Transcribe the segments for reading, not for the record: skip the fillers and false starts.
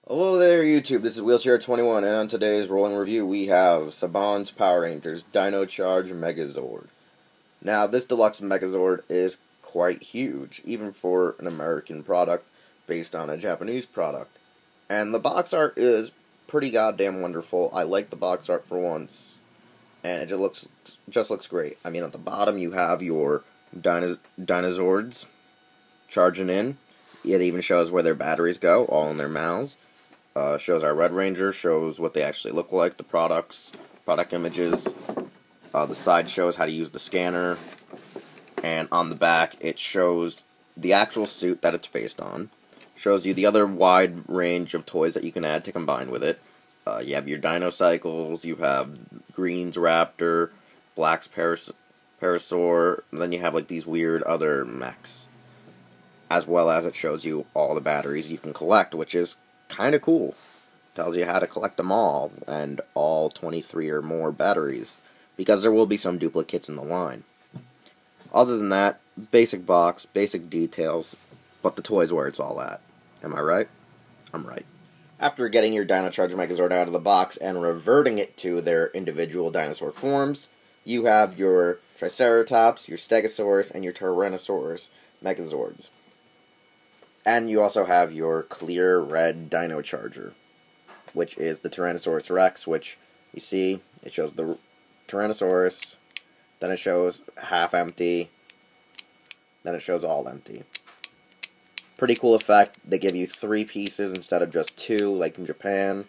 Hello there, YouTube. This is Wheelchair21, and on today's rolling review, we have Saban's Power Rangers Dino Charge Megazord. Now, this deluxe Megazord is quite huge, even for an American product based on a Japanese product. And the box art is pretty goddamn wonderful. I like the box art for once, and it just looks great. I mean, at the bottom you have your dinosaurs charging in. It even shows where their batteries go, all in their mouths. Shows our Red Ranger, shows what they actually look like, the product images. The side shows how to use the scanner. And on the back, it shows the actual suit that it's based on. Shows you the other wide range of toys that you can add to combine with it. You have your Dino Cycles, you have Green's Raptor, Black's Parasaur, and then you have like these weird other mechs. As well as it shows you all the batteries you can collect, which is kind of cool. Tells you how to collect them all, and all 23 or more batteries, because there will be some duplicates in the line. Other than that, basic box, basic details, but the toy's where it's all at. Am I right? I'm right. After getting your Dino Charge Megazord out of the box and reverting it to their individual dinosaur forms, you have your Triceratops, your Stegosaurus, and your Tyrannosaurus Megazords. And you also have your clear red Dino Charger, which is the Tyrannosaurus Rex, which you see, it shows the Tyrannosaurus, then it shows half empty, then it shows all empty. Pretty cool effect. They give you 3 pieces instead of just 2, like in Japan.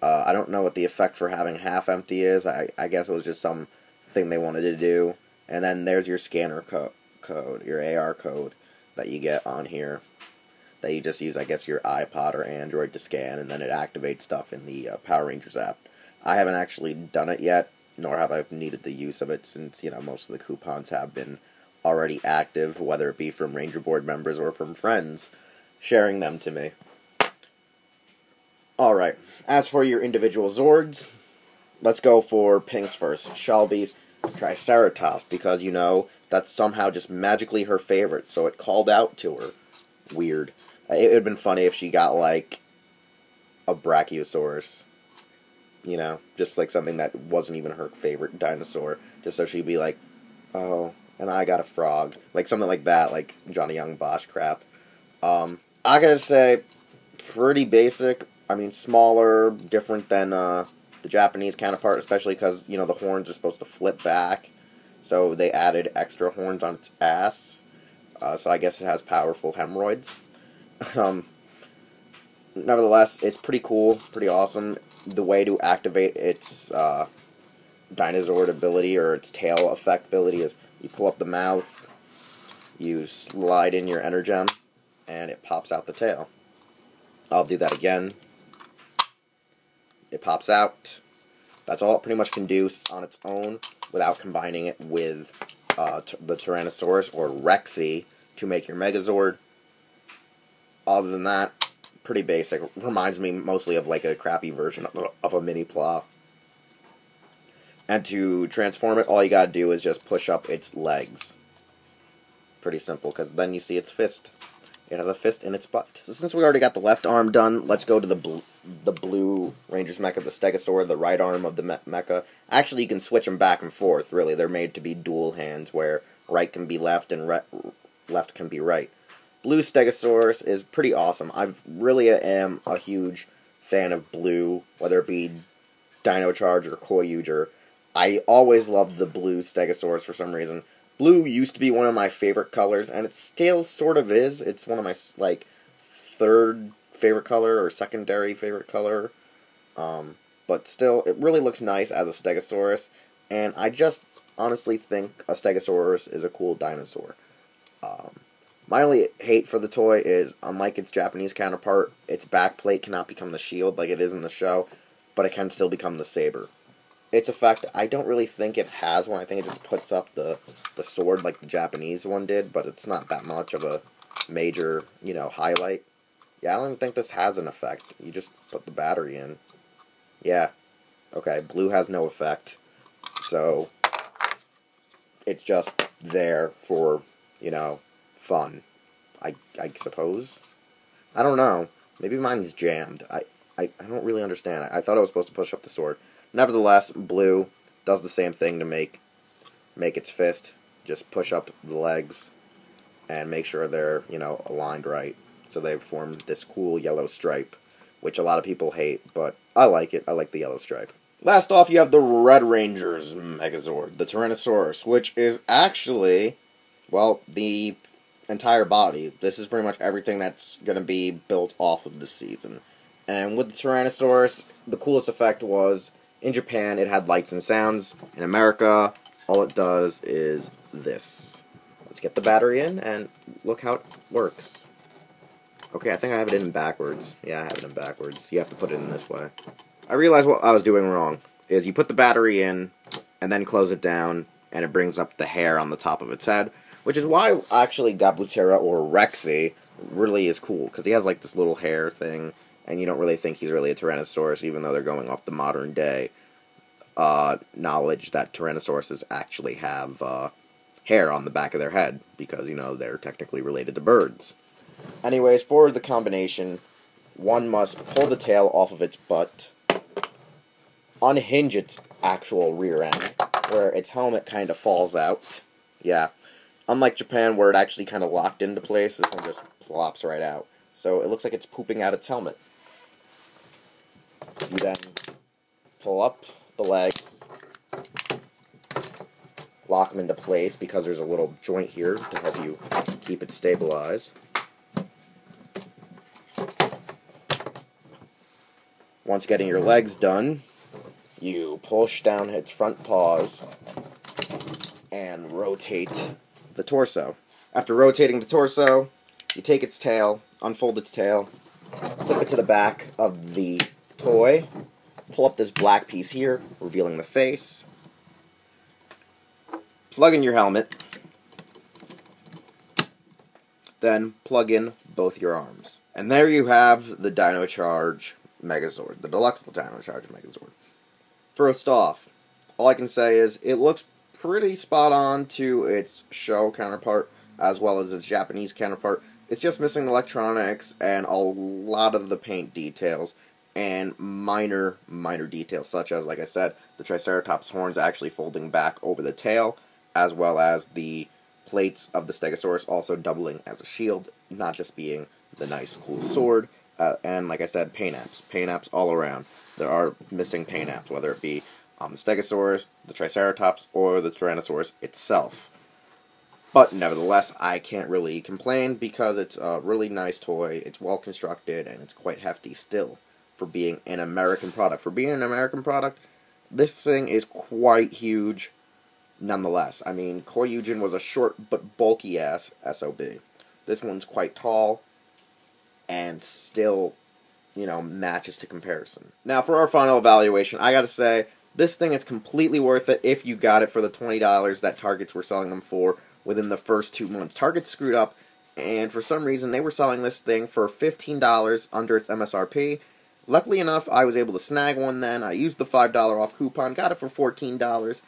I don't know what the effect for having half empty is. I guess it was just some thing they wanted to do. And then there's your scanner code, your AR code that you get on here. That you just use, I guess, your iPod or Android to scan, and then it activates stuff in the Power Rangers app. I haven't actually done it yet, nor have I needed the use of it since, most of the coupons have been already active, whether it be from Ranger Board members or from friends sharing them to me. Alright, as for your individual Zords, let's go for Pink's first. Shelby's Triceratops, because, that's somehow just magically her favorite, so it called out to her. Weird. It would have been funny if she got, like, a Brachiosaurus. Just like something that wasn't even her favorite dinosaur. Just so she'd be like, oh, and I got a frog. Like, something like that, like Johnny Young Bosch crap. I gotta say, pretty basic. I mean, smaller, different than the Japanese counterpart, especially because, the horns are supposed to flip back. So they added extra horns on its ass. So I guess it has powerful hemorrhoids. Nevertheless, it's pretty cool, pretty awesome. The way to activate its dinosaur ability, or its tail effect ability, is you pull up the mouth, you slide in your Energem, and it pops out the tail. I'll do that again. It pops out. That's all it pretty much can do on its own without combining it with the Tyrannosaurus or Rexy to make your Megazord. Other than that, pretty basic. Reminds me mostly of like a crappy version of a mini Pla. And to transform it, all you gotta do is just push up its legs. Pretty simple, because then you see its fist. It has a fist in its butt. So since we already got the left arm done, let's go to the blue Ranger's mecha, the Stegosaur, the right arm of the mecha. Actually, you can switch them back and forth, really. They're made to be dual hands, where right can be left and left can be right. Blue Stegosaurus is pretty awesome. I really am a huge fan of blue, whether it be Dino Charge or Kyoryujin. I always loved the blue Stegosaurus for some reason. Blue used to be one of my favorite colors, and it still sort of is. It's one of my, third favorite color, or secondary favorite color. But still, it really looks nice as a Stegosaurus, and I just honestly think a Stegosaurus is a cool dinosaur. My only hate for the toy is, unlike its Japanese counterpart, its backplate cannot become the shield like it is in the show, but it can still become the saber. Its effect, I don't really think it has one. I think it just puts up the sword like the Japanese one did, but it's not that much of a major, highlight. Yeah, I don't even think this has an effect. You just put the battery in. Yeah. Okay, blue has no effect. So, it's just there for, fun. I suppose. I don't know. Maybe mine's jammed. I don't really understand. I thought I was supposed to push up the sword. Nevertheless, blue does the same thing to make its fist. Just push up the legs and make sure they're, aligned right. So they've formed this cool yellow stripe, which a lot of people hate, but I like it. I like the yellow stripe. Last off, you have the Red Ranger's Megazord, the Tyrannosaurus, which is actually, well, the entire body. This is pretty much everything that's going to be built off of this season. And with the Tyrannosaurus, the coolest effect was, in Japan, it had lights and sounds. In America, all it does is this. Let's get the battery in, and look how it works. Okay, I think I have it in backwards. Yeah, I have it in backwards. You have to put it in this way. I realized what I was doing wrong, is you put the battery in, and then close it down, and it brings up the hair on the top of its head, which is why, actually, Gabutera, or Rexy, really is cool, because he has, like, this little hair thing, and you don't really think he's really a Tyrannosaurus, even though they're going off the modern day knowledge that Tyrannosauruses actually have hair on the back of their head, because, they're technically related to birds. Anyways, for the combination, one must pull the tail off of its butt, unhinge its actual rear end, where its helmet kind of falls out. Yeah. Unlike Japan, where it actually kind of locked into place, this one just plops right out. So it looks like it's pooping out its helmet. You then pull up the legs, lock them into place because there's a little joint here to help you keep it stabilized. Once getting your legs done, you push down its front paws and rotate the torso. After rotating the torso, you take its tail, unfold its tail, clip it to the back of the toy, pull up this black piece here, revealing the face, plug in your helmet, then plug in both your arms. And there you have the Dino Charge Megazord, the Deluxe Dino Charge Megazord. First off, all I can say is it looks pretty spot on to its show counterpart, as well as its Japanese counterpart. It's just missing the electronics and a lot of the paint details, and minor details, such as, like I said, the Triceratops horns actually folding back over the tail, as well as the plates of the Stegosaurus also doubling as a shield, not just being the nice, cool sword. And, like I said, paint apps all around. There are missing paint apps, whether it be on the Stegosaurus, the Triceratops, or the Tyrannosaurus itself. But, nevertheless, I can't really complain, because it's a really nice toy, it's well constructed, and it's quite hefty still, for being an American product. For being an American product, this thing is quite huge, nonetheless. I mean, Kyoryujin was a short but bulky-ass SOB. This one's quite tall, and still, matches to comparison. Now, for our final evaluation, I gotta say, this thing is completely worth it if you got it for the $20 that Targets were selling them for within the first 2 months. Target screwed up, and for some reason, they were selling this thing for $15 under its MSRP. Luckily enough, I was able to snag one then. I used the $5 off coupon, got it for $14,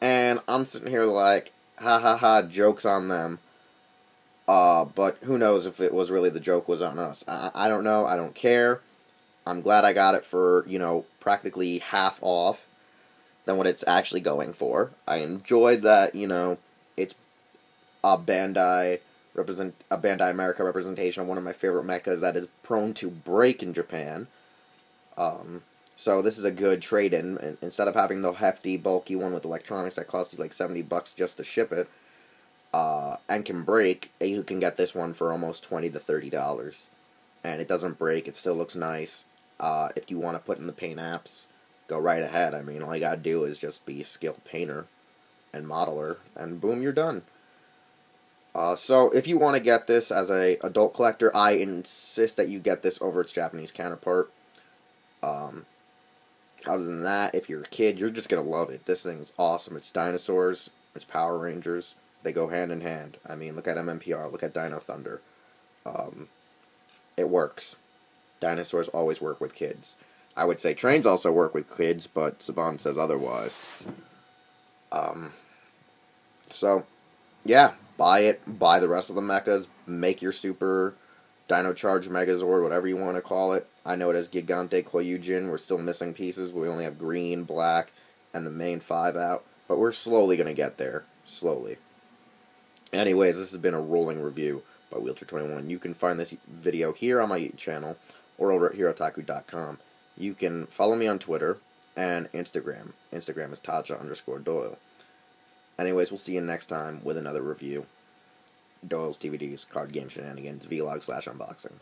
and I'm sitting here like, ha ha ha, joke's on them. But who knows if it was really the joke was on us. I don't know. I don't care. I'm glad I got it for, practically half off than what it's actually going for. I enjoyed that, it's a Bandai America representation of one of my favorite mechas that is prone to break in Japan. So this is a good trade-in. Instead of having the hefty, bulky one with electronics that costs you like $70 just to ship it, and can break, you can get this one for almost $20 to $30. And it doesn't break, it still looks nice. If you want to put in the paint apps, go right ahead. I mean, all you gotta do is just be a skilled painter and modeler, and boom, you're done. So if you want to get this as a adult collector, I insist that you get this over its Japanese counterpart. Other than that, if you're a kid, you're just gonna love it. This thing's awesome. It's dinosaurs, it's Power Rangers. They go hand in hand. I mean, look at MMPR, look at Dino Thunder. It works. Dinosaurs always work with kids. I would say trains also work with kids, but Saban says otherwise. So, yeah, buy it. Buy the rest of the mechas. Make your super Dino Charge Megazord, whatever you want to call it. I know it as Gigante Kyoryujin. We're still missing pieces. We only have green, black, and the main 5 out. But we're slowly going to get there. Slowly. Anyways, this has been a rolling review by Wheelchair21. You can find this video here on my channel or over at HeroTaku.com. You can follow me on Twitter and Instagram. Instagram is Taja_Doyle. Anyways, we'll see you next time with another review. Doyle's DVDs, card game shenanigans, vlog/unboxing.